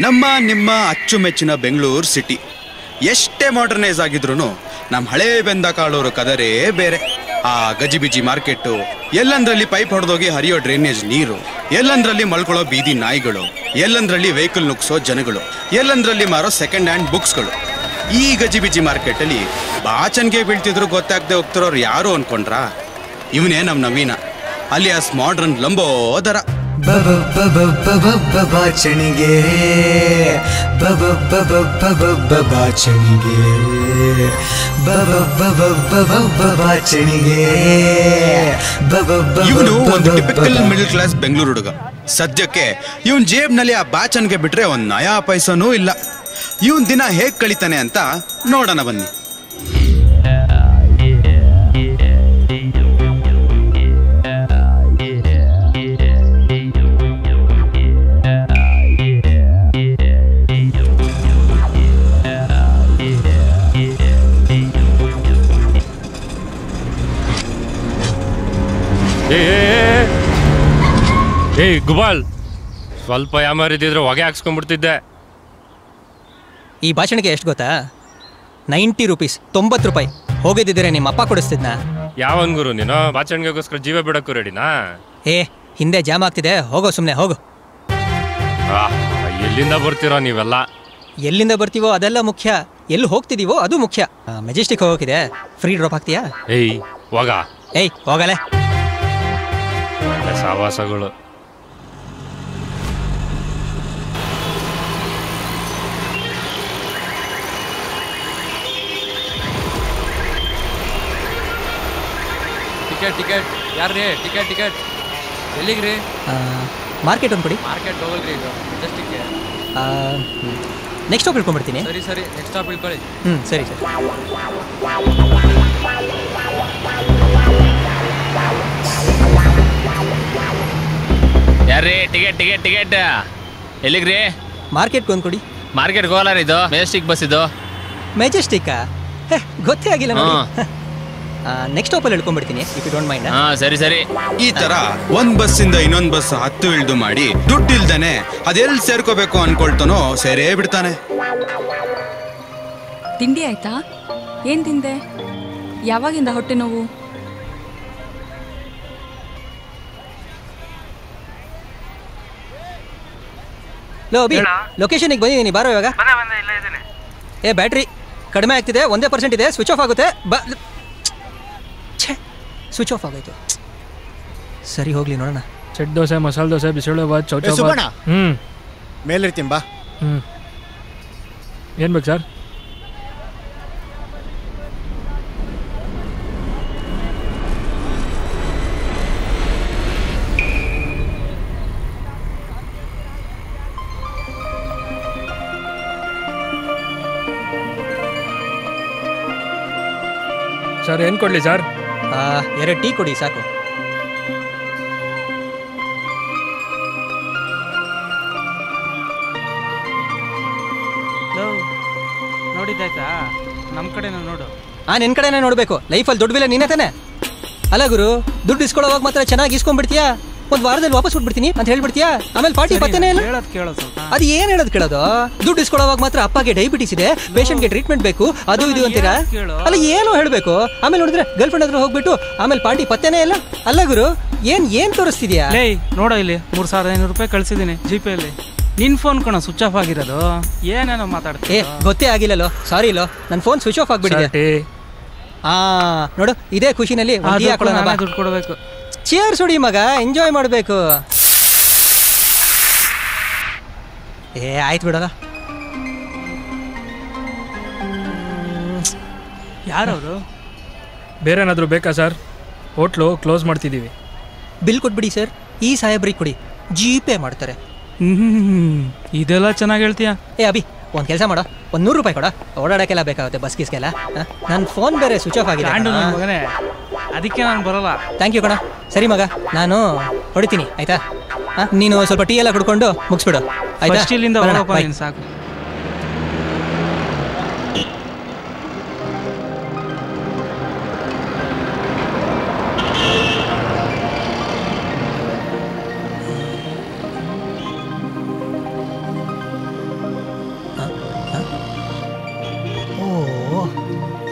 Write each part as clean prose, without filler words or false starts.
ನಮ್ಮ ನಿಮ್ಮ ಅಚ್ಚುಮೆಚ್ಚಿನ ಬೆಂಗಳೂರು ಸಿಟಿ ಎಷ್ಟೇ ಮಾಡರ್ನೈಸ್ ಆಗಿದ್ರು ನಮ್ಮ ಹಳೇ ಬೆಂದ ಕಾಳೂರು ಕದರೇ ಬೇರೆ. ಆ ಗಜಿಬಿಜಿ ಮಾರ್ಕೆಟ್ಟು, ಎಲ್ಲಂದ್ರಲ್ಲಿ ಪೈಪ್ ಹೊಡೆದೋಗಿ ಹರಿಯೋ ಡ್ರೈನೇಜ್ ನೀರು, ಎಲ್ಲಂದ್ರಲ್ಲಿ ಮಲ್ಕೊಳ್ಳೋ ಬೀದಿ ನಾಯಿಗಳು, ಎಲ್ಲಂದ್ರಲ್ಲಿ ವೆಹಿಕಲ್ ನುಗ್ಸೋ ಜನಗಳು, ಎಲ್ಲಂದ್ರಲ್ಲಿ ಮಾರೋ ಸೆಕೆಂಡ್ ಹ್ಯಾಂಡ್ ಬುಕ್ಸ್ಗಳು. ಈ ಗಜಿಬಿಜಿ ಮಾರ್ಕೆಟಲ್ಲಿ ಬಾಚನ್ಗೆ ಬೀಳ್ತಿದ್ರು ಗೊತ್ತಾಗದೆ ಹೋಗ್ತಿರೋರು ಯಾರು ಅನ್ಕೊಂಡ್ರಾ? ಇವನೇ ನಮ್ಮ ನವೀನ, ಅಲಿಯಾಸ್ ಮಾಡ್ರನ್ ಲಂಬೋದರ. ಬಾಚಣಿಗೆ ಬಾಚಣಿಗೆ ಬಾಚಣಿಗೆ. ಇವನು ಒಂದು ಟಿಪಿಕಲ್ ಮಿಡಲ್ ಕ್ಲಾಸ್ ಬೆಂಗಳೂರು ಹುಡುಗ. ಸದ್ಯಕ್ಕೆ ಇವನ್ ಜೇಬ್ನಲ್ಲಿ ಆ ಬಾಚನ್ಗೆ ಬಿಟ್ರೆ ಒಂದ್ ನಯಾ ಪೈಸನೂ ಇಲ್ಲ. ಇವನ್ ದಿನ ಹೇಗ್ ಕಳಿತಾನೆ ಅಂತ ನೋಡೋಣ ಬನ್ನಿ. ಏಯ್ ಗುಬಾಲ್, ಸ್ವಲ್ಪ ಯಾಮಾರಿದ್ರೆ ಹೊಗೆ ಹಾಕ್ಸ್ಕೊಂಡ್ಬಿಡ್ತಿದ್ದೆ. ಈ ಭಾಷಣಕ್ಕೆ ಎಷ್ಟು ಗೊತ್ತಾ? 90 ರೂಪೀಸ್, 90 ರೂಪಾಯಿ. ಹೋಗಿದ್ದಿದ್ರೆ ನಿಮ್ಮ ಅಪ್ಪ ಕೊಡಿಸ್ತಿದ್ನಾ? ಯಾವನ್ ಗುರು ನೀನು? ಬಾಚಣಿಗೆಗೋಸ್ಕರ ಜೀವ ಬಿಡಕ್ಕೂ ರೆಡಿನಾ? ಹಿಂದೆ ಜಾಮ್ ಆಗ್ತಿದೆ, ಹೋಗೋ ಸುಮ್ಮನೆ ಹೋಗು. ಎಲ್ಲಿಂದ ಬರ್ತೀರೋ ನೀವೆಲ್ಲ? ಎಲ್ಲಿಂದ ಬರ್ತೀವೋ ಅದೆಲ್ಲ ಮುಖ್ಯ, ಎಲ್ಲಿ ಹೋಗ್ತಿದೀವೋ ಅದು ಮುಖ್ಯ. ಮೆಜೆಸ್ಟಿಕ್ ಹೋಗೋಕಿದೆ, ಫ್ರೀ ಡ್ರಾಪ್ ಆಗ್ತೀಯಾ? ಹೋಗಲೇ. ಸಾವಾಸಗಳು. ಟಿಕೆಟ್ ಯಾರ್ರೀ? ಟಿಕೆಟ್ ಎಲ್ಲಿಗ್ರಿ? ಮಾರ್ಕೆಟ್ ಒಂದು ಕೊಡಿ. ಮಾರ್ಕೆಟ್ ಹೋಗಲ್ರಿ, ಇದು ಮೆಜೆಸ್ಟಿಕ್ಗೆ. Next stop ಇಳ್ಕೊಂಡ್ಬಿಡ್ತೀನಿ. ಸರಿ ನೆಕ್ಸ್ಟ್ ಸ್ಟಾಪ್ ಇಳ್ಕೊಳ್ಳಿ. ಸರಿ. ಯಾರ್ರೀ? ಟಿಕೆಟ್ ಎಲ್ಲಿಗ್ರಿ? ಮಾರ್ಕೆಟ್ಗೆ ಒಂದು ಕೊಡಿ. ಮಾರ್ಕೆಟ್ಗೆ ಹೋಗಲ್ಲ, ಇದು ಮೆಜೆಸ್ಟಿಕ್ ಬಸ್. ಇದು ಮೆಜೆಸ್ಟಿಕ್ಕಾ? ಗೊತ್ತೇ ಆಗಿಲ್ಲ ನೋಡಿ. ನೆಕ್ಸ್ಟ್ ಸ್ಟಾಪಲ್ಲಿ ಇಳ್ಕೊಂಡ್ಬಿಡ್ತೀನಿ, ಇಫ್ ಯು ಡೋಂಟ್ ಮೈಂಡ್. ಸರಿ. ಈ ತರ ಒಂದ್ ಬಸ್ಸಿಂದ ಇನ್ನೊಂದ್ ಬಸ್ ಹತ್ತು ಇಳ್ದು ಮಾಡಿ ದುಡ್ಡು ಇಲ್ದೇನೆ ಅದೆಲ್ಲಿ ಸೇರ್ಕೋಬೇಕು ಅನ್ಕೊಳ್ತಾನೋ ಸೇರೇ ಬಿಡ್ತಾನೆ. ತಿಂಡಿ ಆಯ್ತಾ? ಏನ್ ತಿಂದೆ? ಯಾವಾಗಿಂದ ಹೊಟ್ಟೆ ನೋವು? ಲೊಕೇಶನ್ಗೆ ಬಂದಿದ್ದೀನಿ, ಬಾರೋ ಇವಾಗ. ಬ್ಯಾಟ್ರಿ ಕಡಿಮೆ ಆಗ್ತಿದೆ, 1% ಇದೆ, ಸ್ವಿಚ್ ಆಫ್ ಆಗುತ್ತೆ. ಸ್ವಿಚ್ ಆಫ್ ಆಗೋಯ್ತು. ಸರಿ ಹೋಗ್ಲಿ, ನೋಡೋಣ. ಸೆಟ್ ದೋಸೆ, ಮಸಾಲೆ ದೋಸೆ, ಬಿಸಿಬೇಳೆ ಬಾತ್, ಚೌಚೌ. ಮೇಲಿರ್ತೀನಿ ಬಾ. ಏನು ಬೇಕು ಸರ್? ಸರ್ ಏನು ಕೊಡಲಿ ಸರ್? 2 ಟೀ ಕೊಡಿ ಸಾಕು. ನೋಡಿದ್ದಾಯ್ತಾ? ನಮ್ಮ ಕಡೆನೂ ನೋಡು. ನಿನ್ನ ಕಡೆನೇ ನೋಡಬೇಕು. ಲೈಫಲ್ಲಿ ದೊಡ್ಡ ಬೆಲೆ ನೀನೇ ತಾನೆ? ಅಲ್ಲ ಗುರು, ದುಡ್ಡು ಇಸ್ಕೊಳ್ಳೋವಾಗ ಮಾತ್ರ ಚೆನ್ನಾಗಿ ಇಸ್ಕೊಂಡ್ಬಿಡ್ತೀಯಾ? ಒಂದು ವಾರದಲ್ಲಿ ವಾಪಸ್ ಕೊಟ್ಬಿಡ್ತೀನಿ ಅಂತ ಹೇಳ್ಬಿಡ್ತೀಯಾ? ಆಮೇಲೆ ಪಾರ್ಟಿ ಪತ್ತೇನೆ ಇಲ್ಲ. ಅದು ಏನು ಹೇಳೋದು ಕೇಳೋದು? ದುಡ್ಡು ಇಸ್ಕೊಳ್ಳೋವಾಗ ಮಾತ್ರ ಅಪ್ಪಗೆ ಡಯಾಬಿಟಿಸ್ ಇದೆ, ಪೇಷಂಟ್ಗೆ ಟ್ರೀಟ್ಮೆಂಟ್ ಬೇಕು, ಅದು ಇದು ಅಂತೀರಾ? ಅಲ್ಲ ಏನು ಹೇಳಬೇಕು? ಆಮೇಲೆ ನೋಡಿದ್ರೆ ಗರ್ಲ್ ಫ್ರೆಂಡ್ ಹತ್ರ ಹೋಗ್ಬಿಟ್ಟು ಆಮೇಲೆ ಪಾರ್ಟಿ ಪತ್ತೇನೆ ಇಲ್ಲ. ಅಲ್ಲ ಗುರು, ಏನ್ ತೋರಿಸ್ತಿದ್ಯಾ? ನೋಡೋ ಇಲ್ಲಿ 3500 ರೂಪಾಯಿ ಕಳ್ಸಿದ್ದೀನಿ ಜಿಪೇಲಿ. ನಿನ್ ಫೋನ್ ಕಣ ಸ್ವಿಚ್ ಆಫ್ ಆಗಿರೋದು. ಏನೇನೋ ಮಾತಾಡ್ತೀನಿ. ಗೊತ್ತೇ ಆಗಿಲ್ಲೋ, ಸಾರಿ ಇಲ್ಲೋ, ನನ್ನ ಫೋನ್ ಸ್ವಿಚ್ ಆಫ್ ಆಗ್ಬಿಟ್ಟಿದೆ. ನೋಡು, ಇದೇ ಖುಷಿನಲ್ಲಿ ದುಡ್ಡು ಕೊಡಬೇಕು. ಚೇರ್ಸ್ ಹೊಡಿ ಮಗ, ಎಂಜಾಯ್ ಮಾಡಬೇಕು. ಆಯ್ತು ಬಿಡೋದ. ಯಾರವರು? ಬೇರೆ ಏನಾದರೂ ಬೇಕಾ ಸರ್? ಹೋಟ್ಲು ಕ್ಲೋಸ್ ಮಾಡ್ತಿದ್ದೀವಿ. ಬಿಲ್ ಕೊಟ್ಬಿಡಿ ಸರ್, ಈ ಸಾಹೇಬ್ರಿಗೆ ಕೊಡಿ, ಜಿಪೇ ಮಾಡ್ತಾರೆ. ಇದೆಲ್ಲ ಚೆನ್ನಾಗಿ ಹೇಳ್ತೀಯಾ? ಅಭಿ ಒಂದು ಕೆಲಸ ಮಾಡೋ, ಒಂದು 100 ರೂಪಾಯಿ ಕೊಡ, ಓಡಾಡೋಕ್ಕೆಲ್ಲ ಬೇಕಾಗುತ್ತೆ, ಬಸ್ ಗಿಸ್ಗೆಲ್ಲ. ನನ್ನ ಫೋನ್ ಬೇರೆ ಸ್ವಿಚ್ ಆಫ್ ಆಗಿದೆ ಮಗನೇ, ಅದಕ್ಕೆ ನಾನು ಬರೋಲ್ಲ. ಥ್ಯಾಂಕ್ ಯು ಕಣ. ಸರಿ ಮಗ, ನಾನು ಹೊಡಿತೀನಿ ಆಯ್ತಾ? ನೀನು ಸ್ವಲ್ಪ ಟೀ ಎಲ್ಲ ಕುಡ್ಕೊಂಡು ಮುಗಿಸ್ಬಿಡು ಆಯ್ತಾ? ಸಾಕು.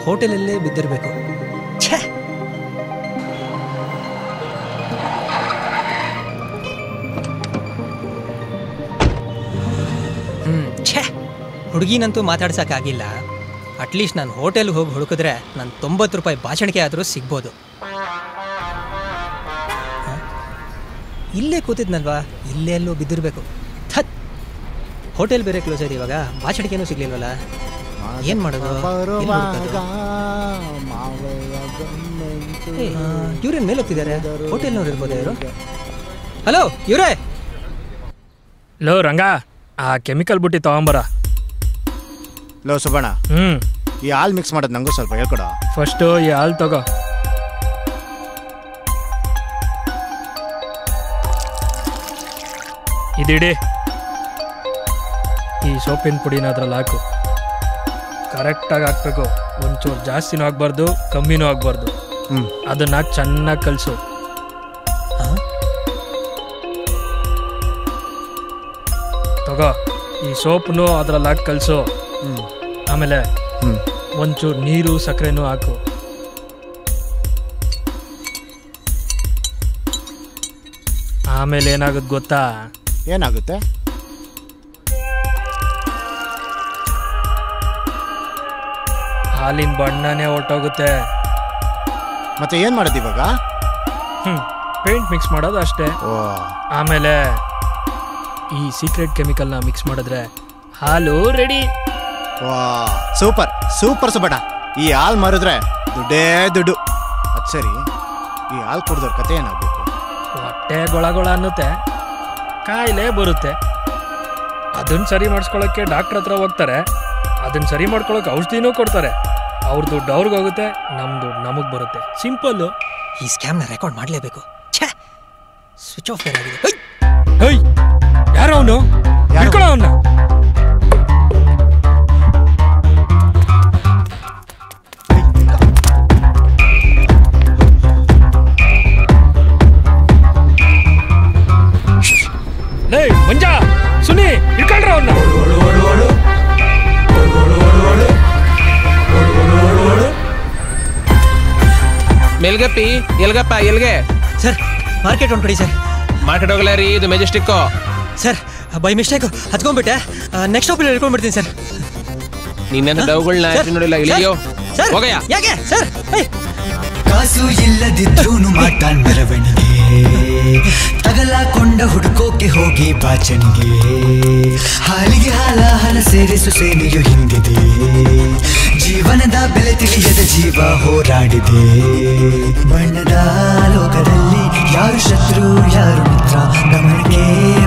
ಹೋಟೆಲಲ್ಲೇ ಬಿದ್ದಿರಬೇಕು. ಛೇ, ಛೇ, ಹುಡುಗಿನಂತೂ ಮಾತಾಡ್ಸೋಕ್ಕಾಗಿಲ್ಲ. ಅಟ್ಲೀಸ್ಟ್ ನಾನು ಹೋಟೆಲ್ಗೆ ಹೋಗಿ ಹುಡುಕಿದ್ರೆ ನಾನು 90 ರೂಪಾಯಿ ಬಾಚಣಿಕೆ ಆದರೂ ಸಿಗ್ಬೋದು. ಇಲ್ಲೇ ಕೂತಿದ್ನಲ್ವಾ, ಇಲ್ಲೇ ಎಲ್ಲೋ ಬಿದ್ದಿರಬೇಕು. ಥತ್, ಹೋಟೆಲ್ ಬೇರೆ ಕ್ಲೋಸ್ ಆಗಿದೆ ಇವಾಗ, ಬಾಚಣಿಕೆನೂ ಸಿಗ್ಲಿಲ್ವಲ್ಲ, ಏನು ಮಾಡೋದು? ಇವ್ರೇನು ಮೇಲೆ ಹೋಗ್ತಿದ್ದಾರೆ? ಹೋಟೆಲ್ನವ್ರು ಇರ್ಬೋದು ಇವರು. ಹಲೋ ಇವರೇ. ಲೋ ರಂಗ, ಆ ಕೆಮಿಕಲ್ ಬುಟ್ಟಿ ತಗೊಂಬರ. ಲೋ ಸುಬಣ್ಣ, ಈ ಹಾಲು ಮಿಕ್ಸ್ ಮಾಡೋದು ನಂಗೂ ಸ್ವಲ್ಪ ಹೇಳ್ಕೊಡ. ಫಸ್ಟು ಈ ಹಾಲು ತಗೋ. ಇದಿಡಿ. ಈ ಸೋಪಿನ ಪುಡಿನ ಅದ್ರಲ್ಲಿ ಹಾಕು. ಕರೆಕ್ಟಾಗಿ ಹಾಕ್ಬೇಕು. ಒಂಚೂರು ಜಾಸ್ತಿನೂ ಆಗಬಾರ್ದು, ಕಮ್ಮಿನೂ ಆಗಬಾರ್ದು. ಅದನ್ನ ಚೆನ್ನಾಗಿ ಕಲಸು. ತಗೋ, ಈ ಸೋಪ್ನು ಅದ್ರಲ್ಲಿ ಹಾಕಿ ಕಲಸು. ಆಮೇಲೆ ಒಂಚೂರು ನೀರು ಸಕ್ಕರೆನೂ ಹಾಕು. ಆಮೇಲೆ ಏನಾಗುತ್ತೆ ಗೊತ್ತಾ? ಏನಾಗುತ್ತೆ? ಹಾಲಿನ ಬಣ್ಣನೇ ಹೊರಟೋಗುತ್ತೆ. ಮತ್ತೆ ಏನ್ ಮಾಡೋದು ಇವಾಗ? ಪೇಂಟ್ ಮಿಕ್ಸ್ ಮಾಡೋದು ಅಷ್ಟೇ. ಆಮೇಲೆ ಈ ಸೀಕ್ರೆಟ್ ಕೆಮಿಕಲ್ನ ಮಿಕ್ಸ್ ಮಾಡಿದ್ರೆ ಹಾಲು ರೆಡಿ. ಸೂಪರ್ ಸೂಪರ್ ಸುಬಣ್ಣ, ಈ ಹಾಲು ಮಾರಿದ್ರೆ ದುಡ್ಡೇ ದುಡ್ಡು. ಅದು ಸರಿ, ಈ ಹಾಲು ಕುಡ್ದವ್ರ ಕತೆ ಏನಾಗಬೇಕು? ಹೊಟ್ಟೆ ಗೊಳ ಅನ್ನುತ್ತೆ, ಕಾಯಿಲೆ ಬರುತ್ತೆ. ಅದನ್ನ ಸರಿ ಮಾಡಿಸ್ಕೊಳ್ಳೋಕ್ಕೆ ಡಾಕ್ಟರ್ ಹತ್ರ ಹೋಗ್ತಾರೆ. ಅದನ್ನ ಸರಿ ಮಾಡ್ಕೊಳ್ಳೋಕೆ ಔಷಧಿನೂ ಕೊಡ್ತಾರೆ. ಅವ್ರ ದುಡ್ಡು ಅವ್ರಿಗೆ ಹೋಗುತ್ತೆ, ನಮ್ಮ ದುಡ್ಡು ನಮಗೆ ಬರುತ್ತೆ. ಸಿಂಪಲ್ಲು. ಈ ಸ್ಕ್ಯಾಮ್ನ ರೆಕಾರ್ಡ್ ಮಾಡಲೇಬೇಕು. ಛೇ, ಸ್ವಿಚ್ ಆಫ್ ಆಗಿದೆ. ಹೇಯ್, ಯಾರು ಅವನು? ಹಿಡ್ಕೊಳ್ಳೋ ಅವನ್ನ. ಲೇ ಮಂಜಾ, ಸುನಿ, ಹಿಡ್ಕೊಳ್ರ ಅವನ್ನ. ಮೆಲ್ಗಪ್ಪಿ, ಎಲ್ಗಪ್ಪ, ಎಲ್ಗೆ? ಸರ್, ಮಾರ್ಕೆಟ್ ಹೊಂಟ್ಬಿಡಿ ಸರ್. ಮಾರ್ಕೆಟ್ ಹೋಗಲ್ಲ ರೀ, ಇದು ಮೆಜೆಸ್ಟಿಕ್ಕು. ಸರ್, ಬೈ ಮಿಸ್ಟೇಕು ಹತ್ಕೊಂಡ್ಬಿಟ್ಟೆ. ನೆಕ್ಸ್ಟ್ ಸ್ಟಾಪಲ್ಲಿ ಹಿಡ್ಕೊಂಡ್ಬಿಡ್ತೀನಿ ಸರ್. ನಿನ್ನ ಡೌಗಳನ್ನ ನೋಡಿಲ್ಲ, ಇಲ್ಲಿಯೋ ಹೋಗಯ್ಯ. ಯಾಕೆ ಸರ್? ಕಾಸು ಇಲ್ಲದಿದ್ರೂನು ಮಾಡ್ತಾನ್ ಮೆರವಣಿಗೆ, ತಗಲಾಕೊಂಡ ಹುಡುಕೋಕೆ ಹೋಗಿ ಬಾಚಣಿಗೆ. ಹಾಲಿಗೆ ಹಾಲ ಸೇರಿಸು ಸೇನೆಯು ಹಿಂದಿದೆ, ಜೀವನದ ಬೆಲೆ ತಿಳಿಯದ ಜೀವ ಹೋರಾಡಿದೆ. ಬಣ್ಣದ ಲೋಕದಲ್ಲಿ ಯಾರು ಶತ್ರು ಯಾರು ಮಿತ್ರ, ಗಮನಕ್ಕೆ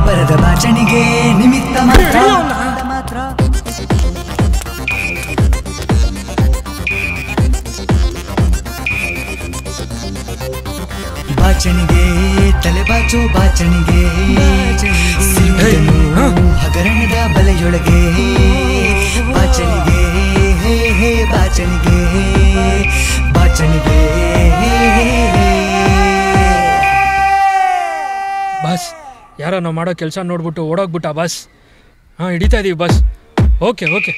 ಬರದ ಬಾಚಣಿಗೆ ನಿಮಿತ್ತ ಮಾತ್ರ. ಬಾಚಣಿಗೆ ತಲೆ ಬಾಚೋ ಬಾಚಣಿಗೆ, ಹಗರಣದ ಬಲೆಯೊಳಗೆ ಬಾಚಣಿಗೆ. ಹೇ ಬಾಚಣಿಗೆ, ಬಾಚಣಿಗೆ. ಬಸ್, ಯಾರೋ ನಾವು ಮಾಡೋ ಕೆಲಸ ನೋಡ್ಬಿಟ್ಟು ಓಡೋಗ್ಬಿಟ್ಟ ಬಸ್. ಹಾಂ, ಹಿಡಿತಾ ಇದೀವಿ ಬಸ್. Okay okay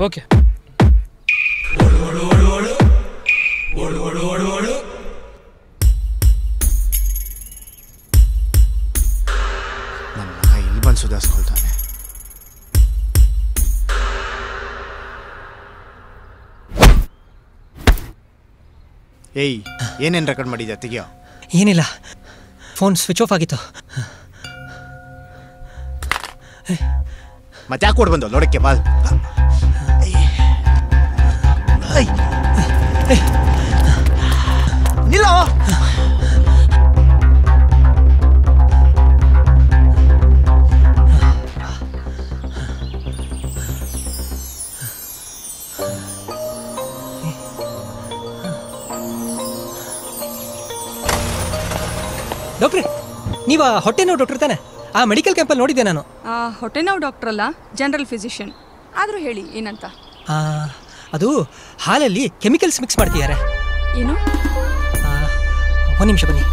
okay. ನನ್ನ ಇಲ್ಲಿ ಬಂದು ಸುಧಾರಿಸ್ಕೊಳ್ತಾನೆ. ಏಯ್, ಏನೇನು ರೆಕಾರ್ಡ್ ಮಾಡಿದ್ಯಾ? ತೆಗಿಯೋ. ಏನಿಲ್ಲ, ಫೋನ್ ಸ್ವಿಚ್ ಆಫ್ ಆಗಿತ್ತು. ಮತ್ತೆ ಯಾಕೆ ಕೊಡ್ ಬಂದು ನೋಡಕ್ಕೆ ಬಾಲ್? ನಿಲ್ಲೋ. ಡಾಕ್ಟ್ರೆ, ನೀವಾ ಹೊಟ್ಟೆ ನೋವು ಡಾಕ್ಟರ್ ತಾನೆ? ಆ ಮೆಡಿಕಲ್ ಕ್ಯಾಂಪಲ್ಲಿ ನೋಡಿದ್ದೆ ನಾನು. ಹೊಟ್ಟೆ ನೋವು ಡಾಕ್ಟರ್ ಅಲ್ಲ, ಜನರಲ್ ಫಿಸಿಷಿಯನ್. ಆದರೂ ಹೇಳಿ ಏನಂತ? ಅದು ಹಾಲಲ್ಲಿ ಕೆಮಿಕಲ್ಸ್ ಮಿಕ್ಸ್ ಮಾಡ್ತಿದ್ದಾರೆ. ಏನು? ಒಂದು ನಿಮಿಷ ಬನ್ನಿ.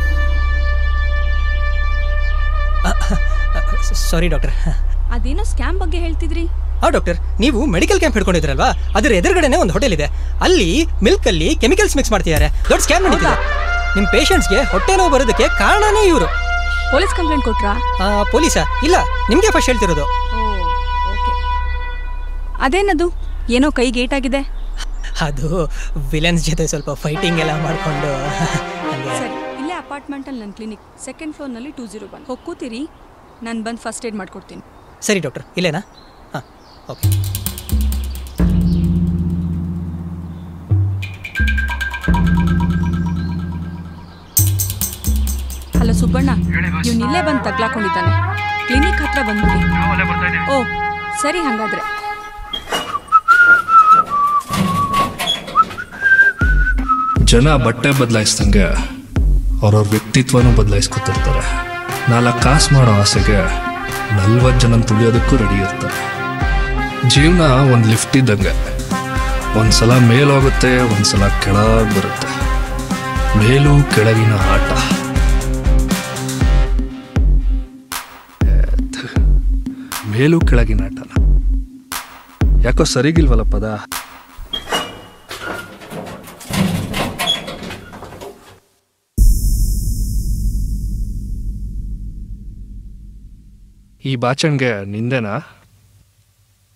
ಅದೇನೋ ಸ್ಕ್ಯಾಮ್ ಬಗ್ಗೆ ಹೇಳ್ತಿದ್ರಿ. ಡಾಕ್ಟರ್, ನೀವು ಮೆಡಿಕಲ್ ಕ್ಯಾಂಪ್ ಹಿಡ್ಕೊಂಡಿದ್ರಲ್ವಾ, ಅದ್ರ ಎದುರುಗಡೆನೆ ಒಂದು ಹೋಟೆಲ್ ಇದೆ. ಅಲ್ಲಿ ಮಿಲ್ಕ್ ಅಲ್ಲಿ ಕೆಮಿಕಲ್ಸ್ ಮಿಕ್ಸ್ ಮಾಡ್ತಿದ್ದಾರೆ. ದೊಡ್ಡ ಸ್ಕ್ಯಾಮ್ ನಡೀತಿದೆ. ನಿಮ್ ಪೇಷಂಟ್ಸ್ಗೆ ಹೊಟ್ಟೆ ನೋವು ಬರೋದಕ್ಕೆ ಕಾರಣನೇ ಇವರು. ಪೊಲೀಸ್ ಕಂಪ್ಲೇಂಟ್ ಕೊಟ್ರಾ? ಪೊಲೀಸಾ? ಇಲ್ಲ, ನಿಮ್ಗೆ ಫಸ್ಟ್ ಹೇಳ್ತಿರೋದು. ಅದೇನದು ಏನೋ ಕೈ ಗೇಟ್ ಆಗಿದೆ? ಅದು ವಿಲನ್ಸ್ ಜೊತೆ ಸ್ವಲ್ಪ ಫೈಟಿಂಗ್ ಎಲ್ಲ ಮಾಡ್ಕೊಂಡು. ಸರಿ, ಇಲ್ಲೇ ಅಪಾರ್ಟ್ಮೆಂಟಲ್ಲಿ ನನ್ನ ಕ್ಲಿನಿಕ್, ಸೆಕೆಂಡ್ ಫ್ಲೋರ್ನಲ್ಲಿ 201. ಹೋಗಿ ಕೂತಿರಿ, ನಾನು ಬಂದು ಫಸ್ಟ್ ಏಡ್ ಮಾಡ್ಕೊಡ್ತೀನಿ. ಸರಿ ಡಾಕ್ಟರ್, ಇಲ್ಲೇನಾ? ಹಾಂ, ಓಕೆ. ಹಲೋ ಸುಬ್ಬಣ್ಣ, ಇವ್ನು ಇಲ್ಲೇ ಬಂದು ತಗ್ಲಾಕೊಂಡಿದ್ದಾನೆ. ಕ್ಲಿನಿಕ್ ಹತ್ರ ಬಂದ್ಬಿಡಿ. ಓ ಸರಿ, ಹಾಗಾದ್ರೆ ಜನ ಬಟ್ಟೆ ಬದಲಾಯಿಸ್ದಂಗೆ ಅವ್ರವ್ರ ವ್ಯಕ್ತಿತ್ವನೂ ಬದಲಾಯಿಸ್ಕೊತಿರ್ತಾರೆ. 4 ಕಾಸು ಮಾಡೋ ಆಸೆಗೆ 40 ಜನ ತುಳಿಯೋದಕ್ಕೂ ರೆಡಿ ಇರ್ತಾರೆ. ಜೀವನ ಒಂದು ಲಿಫ್ಟ್ ಇದ್ದಂಗೆ, ಒಂದ್ಸಲ ಮೇಲೋಗುತ್ತೆ, ಒಂದ್ಸಲ ಕೆಳಗೆ ಬರುತ್ತೆ. ಮೇಲು ಕೆಳಗಿನ ಆಟ. ಮೇಲು ಕೆಳಗಿನ ಆಟನ ಯಾಕೋ ಸರಿಗಿಲ್ವಲ್ಲ ಪದ. ಈ ಬಾಚಣ್ಗೆ ನಿಂದೇನಾ?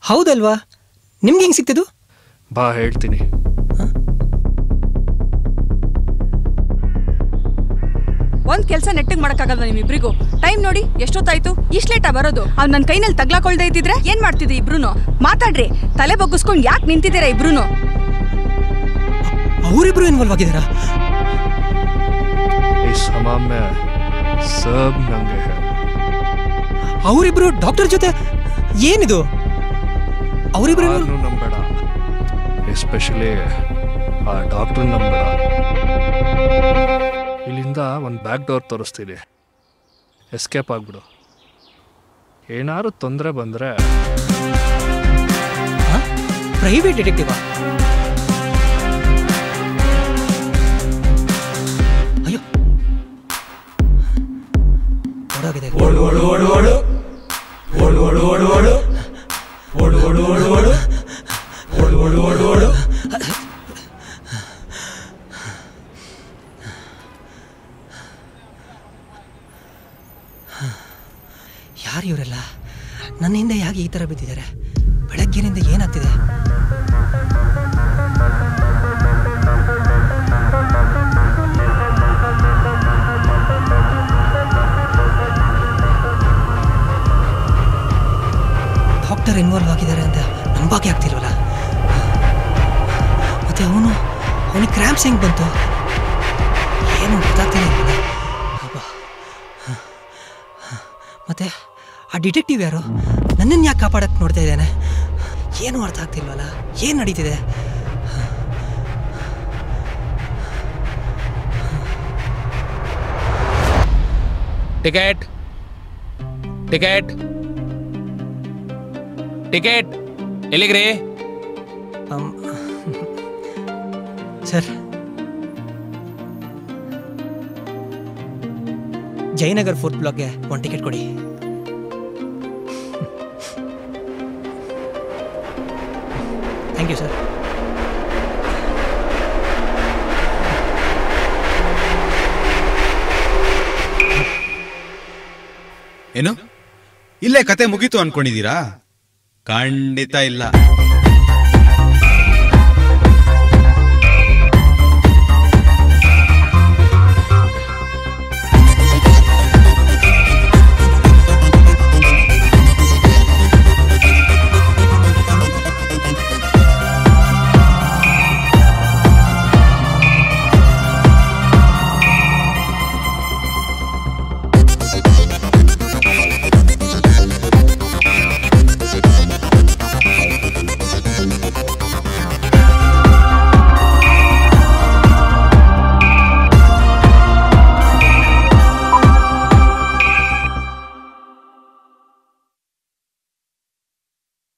ಹೌದಲ್ವಾ? ನಿಮ್ಗೆ ಹೆಂಗ್ ಸಿಕ್ತಿದ್ದು? ಬಾ ಹೇಳ್ತೀನಿ. ಒಂದ್ ಕೆಲಸ ನೆಟ್ಟಿಗೆ ಮಾಡಕ್ಕಾಗಲ್ವಾ ನಿಮ್ಮಿಬ್ರಿಗೂ? ಟೈಮ್ ನೋಡಿ ಎಷ್ಟೊತ್ತಾಯ್ತು, ಇಷ್ಟು ಲೇಟಾ ಬರೋದು? ಅವ್ನು ನನ್ನ ಕೈನಲ್ಲಿ ತಗ್ಲಾಕೊಳ್ದೇ ಇದ್ದಿದ್ರೆ ಏನ್ ಮಾಡ್ತಿದ್ದೆ ಇಬ್ರು? ಮಾತಾಡ್ರಿ, ತಲೆ ಬಗ್ಗಿಸ್ಕೊಂಡು ಯಾಕೆ ನಿಂತಿದ್ದೀರಾ ಇಬ್ರು? ಅವರಿಬ್ರು ಇನ್ವಾಲ್ವ್ ಆಗಿದಾರಾ? ಅವರಿಬ್ರು ಡಾಕ್ಟರ್ ಜೊತೆ ಏನಿದು? ಅವರಿಬ್ರು ನಂಬೇಡ, ಎಸ್ಪೆಷಲಿ ಆ ಡಾಕ್ಟರ್ ನಂಬೇಡ. ಇಲ್ಲಿಂದ ಒಂದು ಬ್ಯಾಕ್ ಡೋರ್ ತೋರಿಸ್ತೀನಿ, ಎಸ್ಕೇಪ್ ಆಗ್ಬಿಡು. ಏನಾದ್ರು ತೊಂದರೆ ಬಂದರೆ ಪ್ರೈವೇಟ್ ಡಿಟೆಕ್ಟಿವ್? ಅಯ್ಯೋ, ಹೊರಗಿದೆ. ಯಾರು ಇವರೆಲ್ಲ? ನನ್ನ ಹಿಂದೆ ಯಾಕೆ ಈ ಥರ ಬಿದ್ದಿದ್ದಾರೆ? ಬೆಳಗ್ಗಿನಿಂದ ಏನಾಗ್ತಿದೆ? ಡಾಕ್ಟರ್ ಇನ್ವಾಲ್ವ್ ಆಗಿದ್ದಾರೆ ಅಂತ ನಂಬಕ್ಕೆ ಆಗ್ತಿಲ್ವಲ್ಲ. ಮತ್ತೆ ಅವನಿಗೆ ಕ್ರ್ಯಾಂಪ್ಸ್ ಹೆಂಗೆ ಬಂತು? ಏನು ಗೊತ್ತಾಗ್ತಿಲ್ಲ. ಮತ್ತೆ ಆ ಡಿಟೆಕ್ಟಿವ್ ಯಾರು? ನನ್ನನ್ನು ಯಾಕೆ ಕಾಪಾಡಕ್ಕೆ ನೋಡ್ತಾ ಇದ್ದಾನೆ? ಏನು ಅರ್ಥ ಆಗ್ತಿಲ್ವಲ್ಲ. ಏನು ನಡೀತಿದೆ? ಟಿಕೆಟ್ ಟಿಕೆಟ್ ಟಿಕೆಟ್ ಎಲ್ಲಿಗ್ರಿ? ಸರ್, ಜಯನಗರ್ 4th ಬ್ಲಾಕ್ಗೆ 1 ಟಿಕೆಟ್ ಕೊಡಿ. Thank you sir. ಏನು, ಇಲ್ಲೇ ಕತೆ ಮುಗೀತು ಅನ್ಕೊಂಡಿದ್ದೀರಾ? ಖಂಡಿತ ಇಲ್ಲ.